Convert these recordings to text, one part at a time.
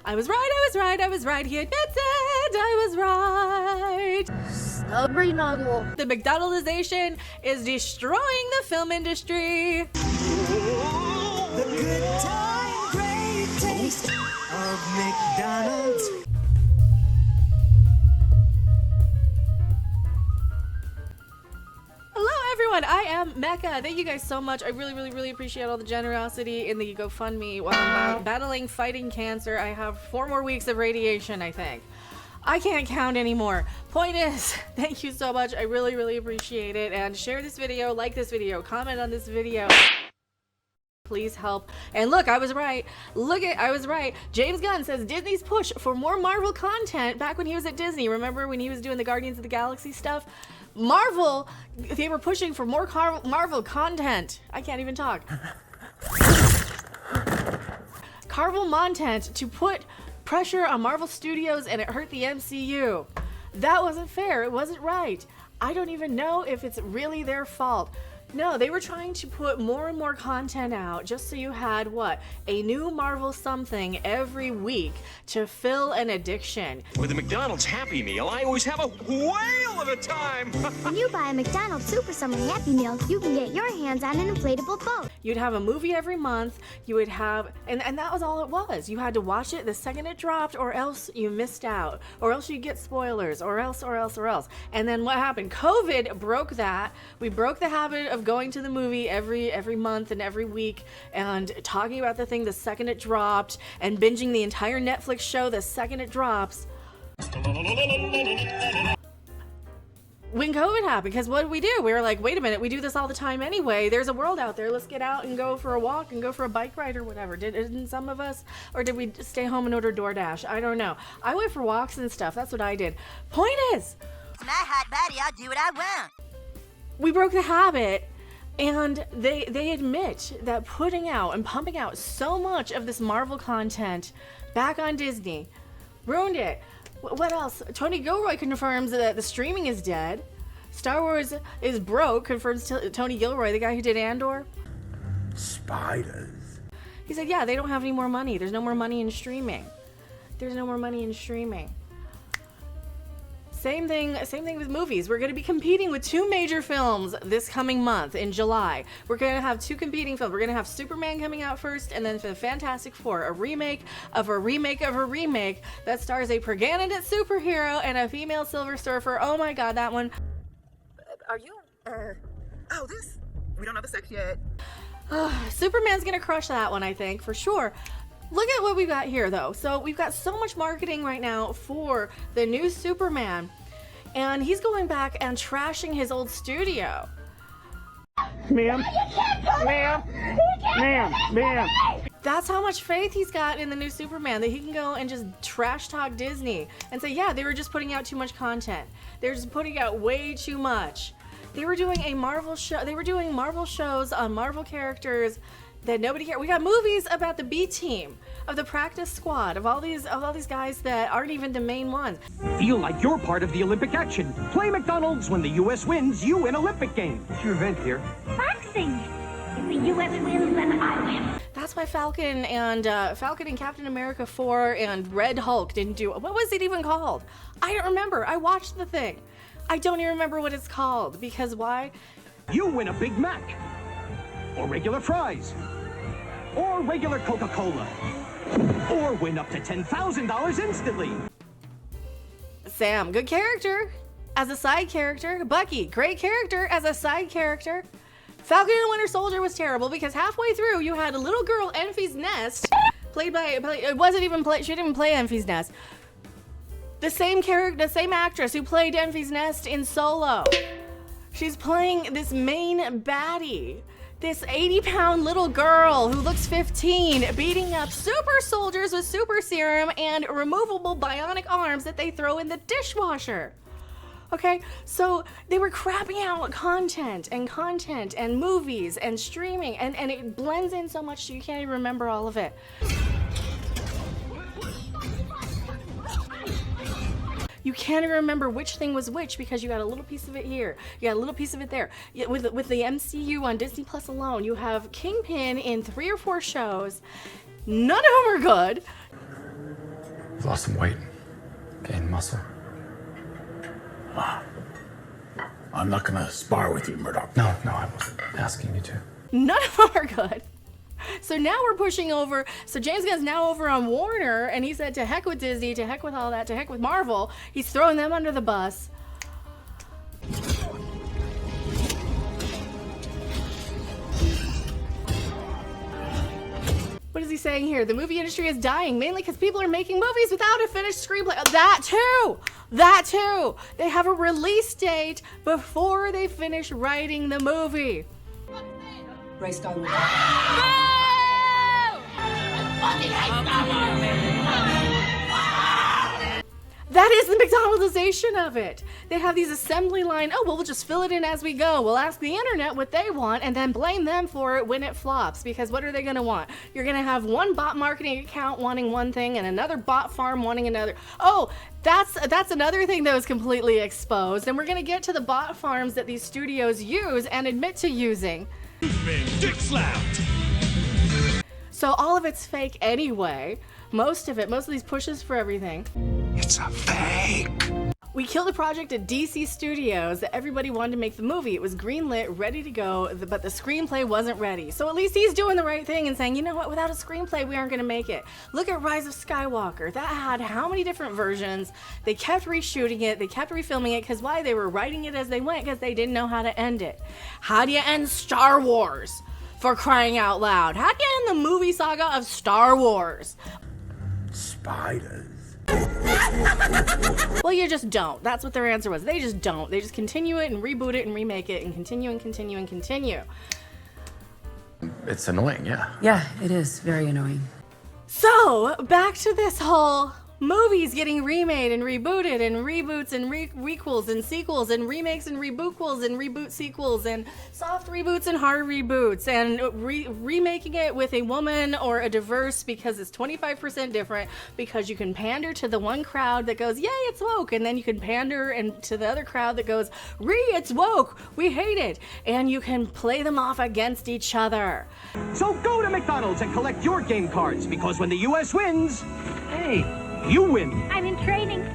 I was right, he admits it, I was right. The McDonaldization is destroying the film industry. The good time, great taste of McDonald's. Hello everyone, I am Mecca. Thank you guys so much. I really appreciate all the generosity in the GoFundMe while I'm fighting cancer. I have 4 more weeks of radiation, I think. I can't count anymore. Point is, thank you so much. I really appreciate it. And share this video, like this video, comment on this video. Please help. And look, I was right. I was right. James Gunn says Disney's push for more Marvel content back when he was at Disney. Remember when he was doing the Guardians of the Galaxy stuff? Marvel, they were pushing for more Marvel content. I can't even talk. Marvel content to put pressure on Marvel Studios, and it hurt the MCU. That wasn't fair. It wasn't right. I don't even know if it's really their fault. No, they were trying to put more and more content out just so you had, what, a new Marvel something every week to fill an addiction. With a McDonald's Happy Meal, I always have a whale of a time. When you buy a McDonald's Super Summer Happy Meal, you can get your hands on an inflatable boat. You'd have a movie every month, you would have, and that was all it was. You had to watch it the second it dropped, or else you missed out, or else you'd get spoilers, or else. And then what happened? COVID broke that. We broke the habit of going to the movie every month and every week and talking about the thing the second it dropped and binging the entire Netflix show the second it drops. When COVID happened, because what did we do? We were like, wait a minute, we do this all the time anyway. There's a world out there. Let's get out and go for a walk and go for a bike ride or whatever. Didn't some of us? Or did we stay home and order DoorDash? I don't know. I went for walks and stuff. That's what I did. Point is, it's my hot body. I'll do what I want. We broke the habit. And they admit that putting out and pumping out so much of this Marvel content back on Disney ruined it. What else? Tony Gilroy confirms that the streaming is dead. Star Wars is broke, confirms Tony Gilroy, the guy who did Andor. Spiders. He said, yeah, they don't have any more money. There's no more money in streaming. There's no more money in streaming. Same thing with movies. We're going to be competing with 2 major films this coming month in July. We're going to have 2 competing films. We're going to have Superman coming out first, and then for the Fantastic Four, a remake of a remake of a remake that stars a progenitor superhero and a female Silver Surfer. Oh my god, that one. Are you, oh, this? We don't know the sex yet. Superman's going to crush that one, I think, for sure. Look at what we've got here, though. So we've got so much marketing right now for the new Superman, and he's going back and trashing his old studio. Ma'am. That's how much faith he's got in the new Superman, that he can go and just trash talk Disney and say, yeah, they were just putting out too much content. They're just putting out way too much. They were doing a Marvel show. They were doing Marvel shows on Marvel characters that nobody cared. We got movies about the B team, of the practice squad, of all these guys that aren't even the main ones. Feel like you're part of the Olympic action. Play McDonald's. When the U.S. wins, you win Olympic game. It's your event here. Boxing. If the U.S. wins, then I win. That's why Falcon and Captain America 4 and Red Hulk didn't do. What was it even called? I don't remember. I watched the thing. I don't even remember what it's called, because why? You win a Big Mac. Or regular fries. Or regular Coca-Cola. Or win up to $10,000 instantly. Sam, good character as a side character. Bucky, great character as a side character. Falcon and Winter Soldier was terrible because halfway through you had a little girl, Enfys Nest, played by, it wasn't even play, she didn't even play Enfys Nest. The same character, the same actress who played Enfys Nest in Solo. She's playing this main baddie. This 80-pound little girl who looks 15 beating up super soldiers with super serum and removable bionic arms that they throw in the dishwasher. Okay, so they were crapping out content and movies and streaming, and it blends in so much so you can't even remember all of it. You can't even remember which thing was which because you got a little piece of it here, you got a little piece of it there. With the MCU on Disney Plus alone, you have Kingpin in 3 or 4 shows. None of them are good. I've lost some weight, gained muscle. I'm not gonna spar with you, Murdoch. No, I wasn't asking you to. None of them are good. So now we're pushing over. So James Gunn's now over on Warner, and he said to heck with Disney, to heck with all that, to heck with Marvel. He's throwing them under the bus. What is he saying here? The movie industry is dying, mainly because people are making movies without a finished screenplay. That too! They have a release date before they finish writing the movie. Ray Skywalker. That is the McDonaldization of it. They have these assembly line, oh, well, we'll just fill it in as we go. We'll ask the internet what they want and then blame them for it when it flops. Because what are they gonna want? You're gonna have one bot marketing account wanting one thing and another bot farm wanting another. Oh, that's another thing that was completely exposed. And we're gonna get to the bot farms that these studios use and admit to using. Dick slapped. So all of it's fake anyway. Most of these pushes for everything. It's a fake. We killed a project at DC Studios that everybody wanted to make the movie. It was greenlit, ready to go, but the screenplay wasn't ready. So at least he's doing the right thing and saying, you know what, without a screenplay, we aren't gonna make it. Look at Rise of Skywalker. That had how many different versions? They kept reshooting it, they kept refilming it, because why? They were writing it as they went, because they didn't know how to end it. How do you end Star Wars? For crying out loud. How do you end the movie saga of Star Wars? Spiders. Well, you just don't. That's what their answer was. They just don't. They just continue it and reboot it and remake it and continue and continue and continue. It's annoying, yeah. Yeah, it is very annoying. So, back to this whole movies getting remade and rebooted and reboots and requels and sequels and remakes and rebootquels and reboot sequels and soft reboots and hard reboots and remaking it with a woman or a diverse because it's 25% different, because you can pander to the one crowd that goes, yay, it's woke, and then you can pander and to the other crowd that goes, it's woke, we hate it, and you can play them off against each other. So go to McDonald's and collect your game cards, because when the U.S. wins, hey, you win. I'm in training.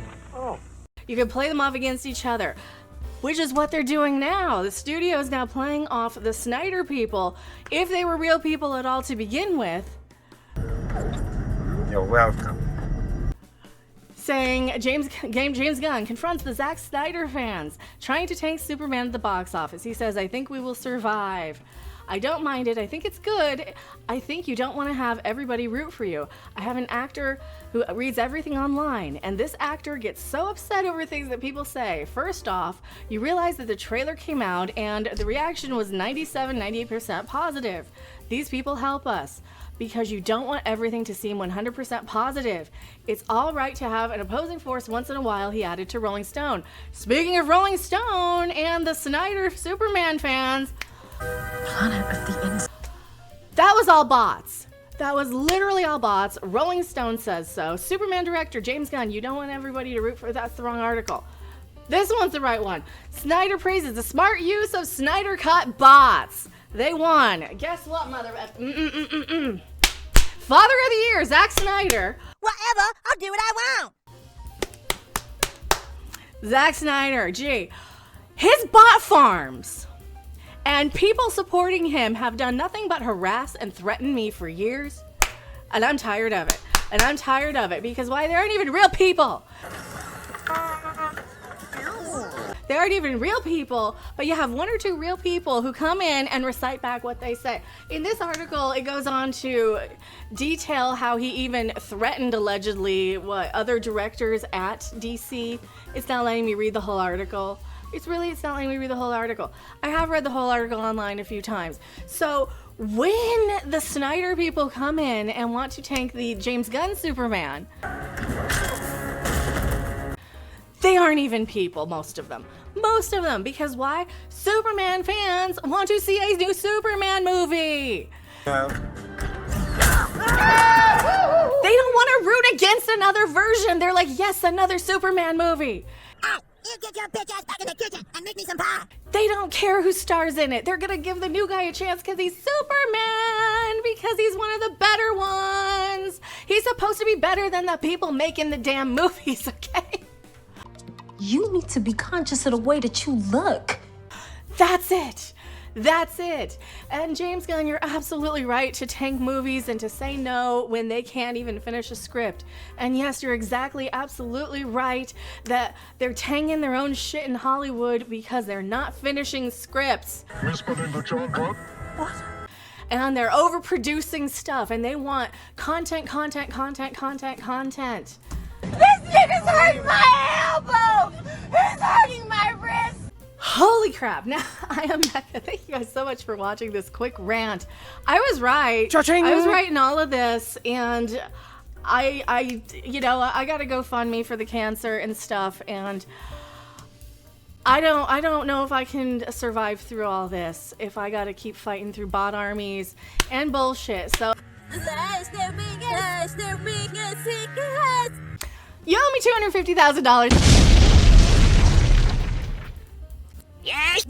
You can play them off against each other, which is what they're doing now. The studio is now playing off the Snyder people. If they were real people at all to begin with. You're welcome. Saying James Gunn confronts the Zack Snyder fans trying to tank Superman at the box office. He says, I think we will survive. I don't mind it. I think it's good. I think you don't want to have everybody root for you. I have an actor who reads everything online, and this actor gets so upset over things that people say. First off, you realize that the trailer came out and the reaction was 98% positive. These people help us because you don't want everything to seem 100% positive. It's all right to have an opposing force once in a while, he added to Rolling Stone. Speaking of Rolling Stone and the Snyder Superman fans, Planet of the Ins. that was all bots. That was literally all bots. Rolling Stone says so. Superman director James Gunn, you don't want everybody to root for, that's the wrong article. This one's the right one. Snyder praises the smart use of Snyder Cut bots. They won. Guess what, mother? Father of the Year, Zack Snyder. Whatever, I'll do what I want. Zack Snyder, gee. His bot farms and people supporting him have done nothing but harass and threaten me for years. And I'm tired of it. And I'm tired of it because why? They aren't even real people. They aren't even real people, but you have one or two real people who come in and recite back what they say. In this article, it goes on to detail how he even threatened, allegedly, other directors at DC. It's not letting me read the whole article. It's not letting me read the whole article. I have read the whole article online a few times. So when the Snyder people come in and want to tank the James Gunn Superman, they aren't even people, most of them. Most of them, because why? Superman fans want to see a new Superman movie. They don't want to root against another version. They're like, yes, another Superman movie. You get your bitch ass back in the kitchen and make me some pie. They don't care who stars in it. They're gonna give the new guy a chance because he's Superman, because he's one of the better ones. He's supposed to be better than the people making the damn movies, okay? You need to be conscious of the way that you look. That's it. That's it. And James Gunn, you're absolutely right to tank movies and to say no when they can't even finish a script. And yes, you're exactly, absolutely right that they're tanking their own shit in Hollywood because they're not finishing scripts. And they're overproducing stuff and they want content. This nigga's hurting my elbow! He's hurting my wrist! Holy crap. Now, I am Becca. Thank you guys so much for watching this quick rant. I was right. Cha-ching! I was right in all of this, and I got to GoFundMe for the cancer and stuff, and I don't know if I can survive through all this if I got to keep fighting through bot armies and bullshit. So you owe me $250,000. Yes,